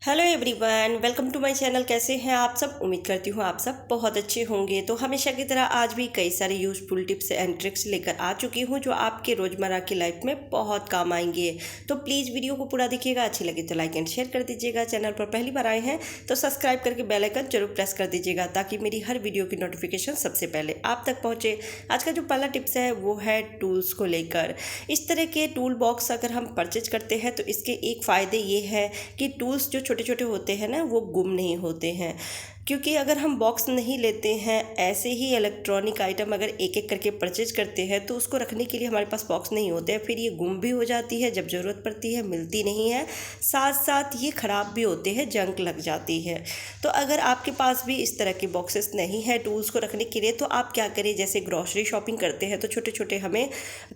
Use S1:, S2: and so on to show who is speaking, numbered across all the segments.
S1: Hello everyone, welcome to my channel. कैसे हैं आप सब? उम्मीद करती हूँ आप सब बहुत अच्छे होंगे। तो हमेशा की तरह आज भी कई सारे यूज़फुल टिप्स एंड ट्रिक्स लेकर आ चुकी हूँ जो आपके रोज़मर्रा की लाइफ में बहुत काम आएंगे। तो प्लीज़ वीडियो को पूरा देखिएगा, अच्छी लगे तो लाइक एंड शेयर कर दीजिएगा। चैनल पर पहली बार आए हैं तो सब्सक्राइब करके बेल आइकन जरूर प्रेस कर दीजिएगा ताकि मेरी हर वीडियो की नोटिफिकेशन सबसे पहले आप तक पहुँचे। आज का जो पहला टिप्स है वो है टूल्स को लेकर। इस तरह के टूल बॉक्स अगर हम परचेज करते हैं तो इसके एक फ़ायदे ये है कि टूल्स जो छोटे छोटे होते हैं ना वो गुम नहीं होते हैं। क्योंकि अगर हम बॉक्स नहीं लेते हैं, ऐसे ही इलेक्ट्रॉनिक आइटम अगर एक एक करके परचेज करते हैं तो उसको रखने के लिए हमारे पास बॉक्स नहीं होते हैं, फिर ये गुम भी हो जाती है, जब ज़रूरत पड़ती है मिलती नहीं है, साथ साथ ये ख़राब भी होते हैं, जंक लग जाती है। तो अगर आपके पास भी इस तरह के बॉक्सेस नहीं है टूल्स को रखने के लिए तो आप क्या करें, जैसे ग्रॉसरी शॉपिंग करते हैं तो छोटे छोटे हमें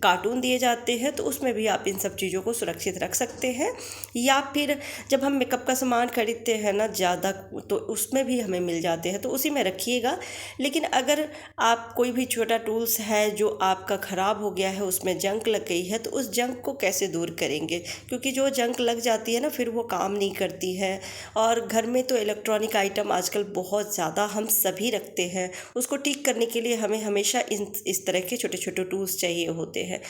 S1: कार्टून दिए जाते हैं, तो उसमें भी आप इन सब चीज़ों को सुरक्षित रख सकते हैं। या फिर जब हम मेकअप का सामान खरीदते हैं ना ज़्यादा, तो उसमें भी हमें मिल जाते हैं, तो उसी में रखिएगा। लेकिन अगर आप कोई भी छोटा टूल्स है जो आपका ख़राब हो गया है, उसमें जंक लग गई है, तो उस जंक को कैसे दूर करेंगे? क्योंकि जो जंक लग जाती है ना फिर वो काम नहीं करती है। और घर में तो इलेक्ट्रॉनिक आइटम आजकल बहुत ज़्यादा हम सभी रखते हैं, उसको ठीक करने के लिए हमें हमेशा इस तरह के छोटे छोटे टूल्स चाहिए होते हैं।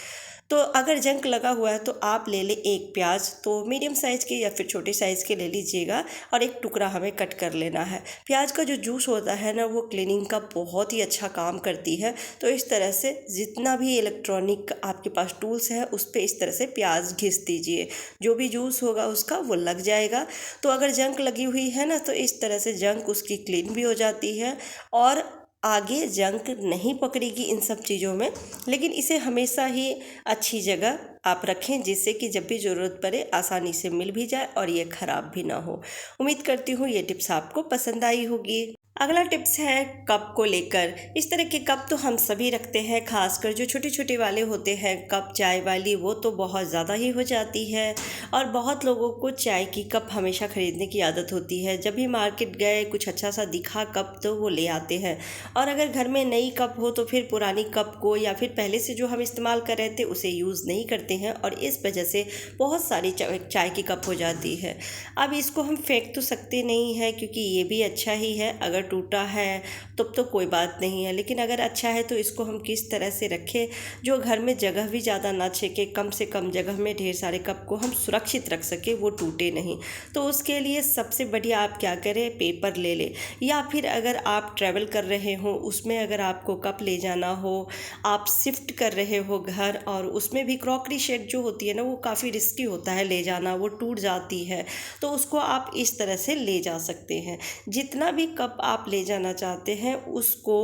S1: तो अगर जंक लगा हुआ है तो आप ले लें एक प्याज, तो मीडियम साइज़ के या फिर छोटे साइज़ के ले लीजिएगा, और एक टुकड़ा हमें कट कर लेना है। प्याज का जो जूस होता है ना वो क्लीनिंग का बहुत ही अच्छा काम करती है। तो इस तरह से जितना भी इलेक्ट्रॉनिक आपके पास टूल्स है उस पर इस तरह से प्याज घिस दीजिए, जो भी जूस होगा उसका वो लग जाएगा। तो अगर जंक लगी हुई है ना तो इस तरह से जंक उसकी क्लीन भी हो जाती है और आगे जंक नहीं पकड़ेगी इन सब चीज़ों में। लेकिन इसे हमेशा ही अच्छी जगह आप रखें जिससे कि जब भी ज़रूरत पड़े आसानी से मिल भी जाए और ये ख़राब भी ना हो। उम्मीद करती हूँ ये टिप्स आपको पसंद आई होगी। अगला टिप्स है कप को लेकर। इस तरह के कप तो हम सभी रखते हैं, खासकर जो छोटे छोटे वाले होते हैं कप चाय वाली, वो तो बहुत ज़्यादा ही हो जाती है। और बहुत लोगों को चाय की कप हमेशा ख़रीदने की आदत होती है, जब भी मार्केट गए कुछ अच्छा सा दिखा कप तो वो ले आते हैं। और अगर घर में नई कप हो तो फिर पुरानी कप को या फिर पहले से जो हम इस्तेमाल कर रहे थे उसे यूज़ नहीं करते हैं, और इस वजह से बहुत सारी चाय की कप हो जाती है। अब इसको हम फेंक तो सकते नहीं है क्योंकि ये भी अच्छा ही है, अगर टूटा है तब तो कोई बात नहीं है, लेकिन अगर अच्छा है तो इसको हम किस तरह से रखें जो घर में जगह भी ज़्यादा ना छेके, कम से कम जगह में ढेर सारे कप को हम सुरक्षित रख सके, वो टूटे नहीं। तो उसके लिए सबसे बढ़िया आप क्या करें, पेपर ले लें। या फिर अगर आप ट्रैवल कर रहे हो उसमें अगर आपको कप ले जाना हो, आप शिफ्ट कर रहे हो घर, और उसमें भी क्रॉकरी सेट जो होती है ना वो काफ़ी रिस्की होता है ले जाना, वो टूट जाती है, तो उसको आप इस तरह से ले जा सकते हैं। जितना भी कप आप ले जाना चाहते हैं उसको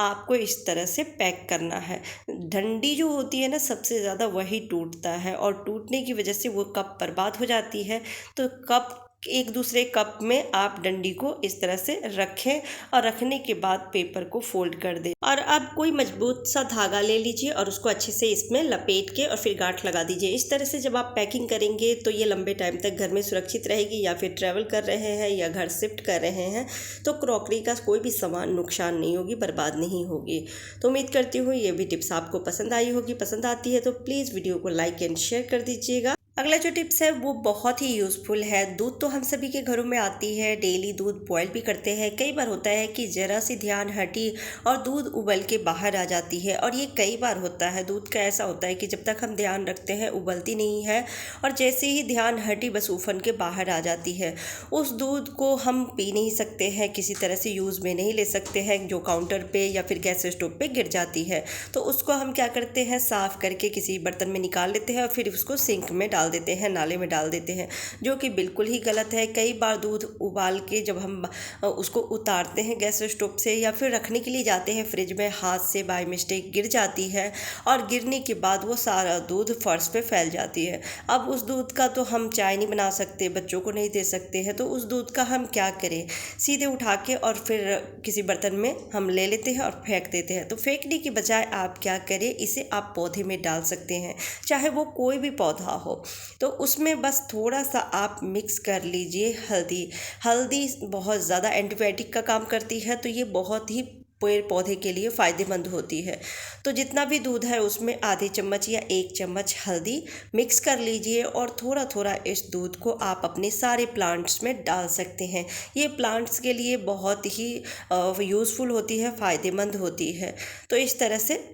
S1: आपको इस तरह से पैक करना है। डंडी जो होती है ना सबसे ज़्यादा वही टूटता है, और टूटने की वजह से वो कप बर्बाद हो जाती है। तो कप एक दूसरे कप में आप डंडी को इस तरह से रखें, और रखने के बाद पेपर को फोल्ड कर दें, और अब कोई मजबूत सा धागा ले लीजिए और उसको अच्छे से इसमें लपेट के और फिर गांठ लगा दीजिए। इस तरह से जब आप पैकिंग करेंगे तो ये लंबे टाइम तक घर में सुरक्षित रहेगी। या फिर ट्रैवल कर रहे हैं या घर शिफ्ट कर रहे हैं तो क्रॉकरी का कोई भी सामान नुकसान नहीं होगी, बर्बाद नहीं होगी। तो उम्मीद करती हूँ ये भी टिप्स आपको पसंद आई होगी। पसंद आती है तो प्लीज़ वीडियो को लाइक एंड शेयर कर दीजिएगा। अगला जो टिप्स है वो बहुत ही यूज़फुल है। दूध तो हम सभी के घरों में आती है, डेली दूध बॉयल भी करते हैं। कई बार होता है कि ज़रा सी ध्यान हटी और दूध उबल के बाहर आ जाती है, और ये कई बार होता है। दूध का ऐसा होता है कि जब तक हम ध्यान रखते हैं उबलती नहीं है, और जैसे ही ध्यान हटी बस उफन के बाहर आ जाती है। उस दूध को हम पी नहीं सकते हैं, किसी तरह से यूज़ में नहीं ले सकते हैं, जो काउंटर पे या फिर गैस स्टोव पे गिर जाती है। तो उसको हम क्या करते हैं, साफ़ करके किसी बर्तन में निकाल लेते हैं और फिर उसको सिंक में डाल देते हैं, नाले में डाल देते हैं, जो कि बिल्कुल ही गलत है। कई बार दूध उबाल के जब हम उसको उतारते हैं गैस स्टोव से या फिर रखने के लिए जाते हैं फ्रिज में, हाथ से बाय मिस्टेक गिर जाती है, और गिरने के बाद वो सारा दूध फर्श पे फैल जाती है। अब उस दूध का तो हम चाय नहीं बना सकते, बच्चों को नहीं दे सकते हैं, तो उस दूध का हम क्या करें, सीधे उठा के और फिर किसी बर्तन में हम ले लेते हैं और फेंक देते हैं। तो फेंकने की बजाय आप क्या करें, इसे आप पौधे में डाल सकते हैं, चाहे वो कोई भी पौधा हो। तो उसमें बस थोड़ा सा आप मिक्स कर लीजिए हल्दी। हल्दी बहुत ज़्यादा एंटीबायोटिक का काम करती है, तो ये बहुत ही पेड़ पौधे के लिए फ़ायदेमंद होती है। तो जितना भी दूध है उसमें आधे चम्मच या 1 चम्मच हल्दी मिक्स कर लीजिए और थोड़ा थोड़ा इस दूध को आप अपने सारे प्लांट्स में डाल सकते हैं। ये प्लांट्स के लिए बहुत ही यूज़फुल होती है, फ़ायदेमंद होती है। तो इस तरह से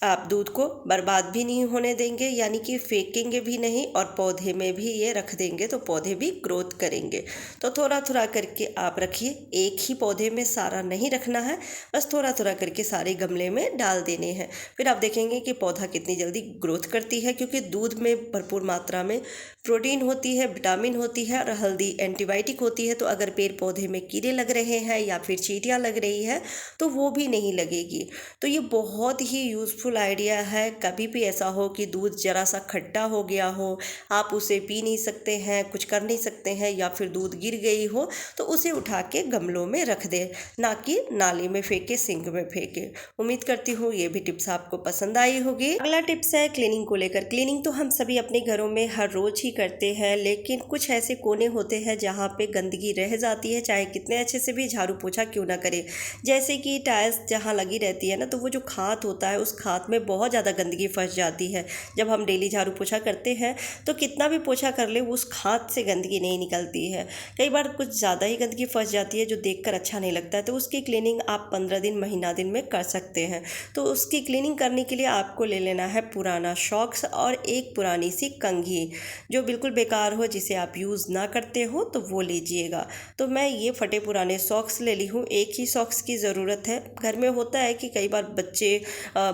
S1: आप दूध को बर्बाद भी नहीं होने देंगे, यानी कि फेंकेंगे भी नहीं, और पौधे में भी ये रख देंगे तो पौधे भी ग्रोथ करेंगे। तो थोड़ा थोड़ा करके आप रखिए, एक ही पौधे में सारा नहीं रखना है, बस थोड़ा थोड़ा करके सारे गमले में डाल देने हैं। फिर आप देखेंगे कि पौधा कितनी जल्दी ग्रोथ करती है, क्योंकि दूध में भरपूर मात्रा में प्रोटीन होती है, विटामिन होती है और हल्दी एंटीबायोटिक होती है। तो अगर पेड़ पौधे में कीड़े लग रहे हैं या फिर चींटियाँ लग रही है तो वो भी नहीं लगेगी। तो ये बहुत ही यूज़फुल आइडिया है। कभी भी ऐसा हो कि दूध ज़रा सा खट्टा हो गया हो, आप उसे पी नहीं सकते हैं, कुछ कर नहीं सकते हैं, या फिर दूध गिर गई हो, तो उसे उठा के गमलों में रख दें, ना कि नाली में फेंके, सिंक में फेंके। उम्मीद करती हूँ ये भी टिप्स आपको पसंद आई होगी। अगला टिप्स है क्लीनिंग को लेकर। क्लीनिंग तो हम सभी अपने घरों में हर रोज़ ही करते हैं, लेकिन कुछ ऐसे कोने होते हैं जहाँ पे गंदगी रह जाती है, चाहे कितने अच्छे से भी झाड़ू पोछा क्यों ना करें। जैसे कि टाइल्स जहाँ लगी रहती है ना, तो वो जो खाद होता है, उस खाद में बहुत ज़्यादा गंदगी फंस जाती है। जब हम डेली झाड़ू पोछा करते हैं तो कितना भी पोछा कर ले, उस खाद से गंदगी नहीं निकलती है। कई बार कुछ ज़्यादा ही गंदगी फंस जाती है जो देखकर अच्छा नहीं लगता है। तो उसकी क्लीनिंग आप 15 दिन, महीना दिन में कर सकते हैं। तो उसकी क्लीनिंग करने के लिए आपको ले लेना है पुराना सॉक्स और एक पुरानी सी कंघी, जो बिल्कुल बेकार हो, जिसे आप यूज़ ना करते हो तो वो लीजिएगा। तो मैं ये फटे पुराने सॉक्स ले ली हूँ। एक ही सॉक्स की ज़रूरत है। घर में होता है कि कई बार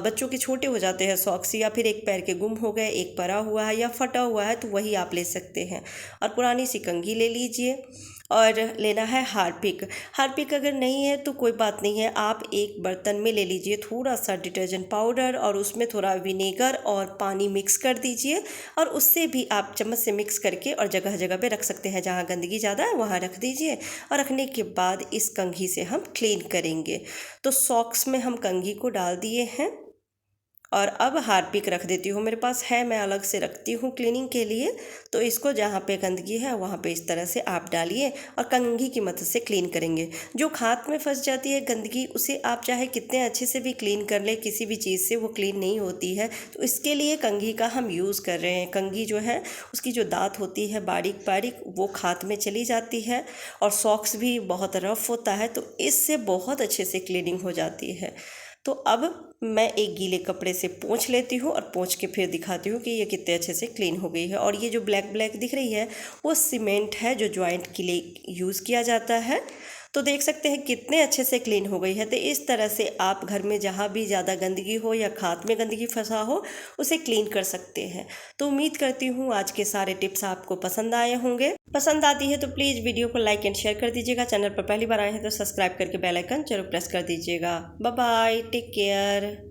S1: बच्चों के छोटे हो जाते हैं सॉक्स, या फिर एक पैर के गुम हो गए, एक परा हुआ है या फटा हुआ है, तो वही आप ले सकते हैं। और पुरानी सी कंघी ले लीजिए और लेना है हार्पिक। हार्पिक अगर नहीं है तो कोई बात नहीं है, आप एक बर्तन में ले लीजिए थोड़ा सा डिटर्जेंट पाउडर और उसमें थोड़ा विनेगर और पानी मिक्स कर दीजिए, और उससे भी आप चम्मच से मिक्स करके और जगह जगह पे रख सकते हैं। जहाँ गंदगी ज़्यादा है वहाँ रख दीजिए, और रखने के बाद इस कंघी से हम क्लीन करेंगे। तो सॉक्स में हम कंघी को डाल दिए हैं, और अब हार्पिक रख देती हूँ। मेरे पास है, मैं अलग से रखती हूँ क्लीनिंग के लिए। तो इसको जहाँ पे गंदगी है वहाँ पे इस तरह से आप डालिए और कंघी की मदद से क्लीन करेंगे। जो खाद में फंस जाती है गंदगी, उसे आप चाहे कितने अच्छे से भी क्लीन कर ले, किसी भी चीज़ से वो क्लीन नहीं होती है। तो इसके लिए कंघी का हम यूज़ कर रहे हैं। कंघी जो है उसकी जो दांत होती है बारीक बारीक, वो खाद में चली जाती है, और सॉक्स भी बहुत रफ होता है, तो इससे बहुत अच्छे से क्लीनिंग हो जाती है। तो अब मैं एक गीले कपड़े से पोंछ लेती हूँ और पोंछ के फिर दिखाती हूँ कि ये कितने अच्छे से क्लीन हो गई है। और ये जो ब्लैक ब्लैक दिख रही है वो सीमेंट है, जो जॉइंट के लिए यूज़ किया जाता है। तो देख सकते हैं कितने अच्छे से क्लीन हो गई है। तो इस तरह से आप घर में जहाँ भी ज़्यादा गंदगी हो या खाद में गंदगी फंसा हो, उसे क्लीन कर सकते हैं। तो उम्मीद करती हूँ आज के सारे टिप्स आपको पसंद आए होंगे। पसंद आती है तो प्लीज़ वीडियो को लाइक एंड शेयर कर दीजिएगा। चैनल पर पहली बार आए हैं तो सब्सक्राइब करके बेल आइकन जरूर प्रेस कर दीजिएगा। Bye bye, take care.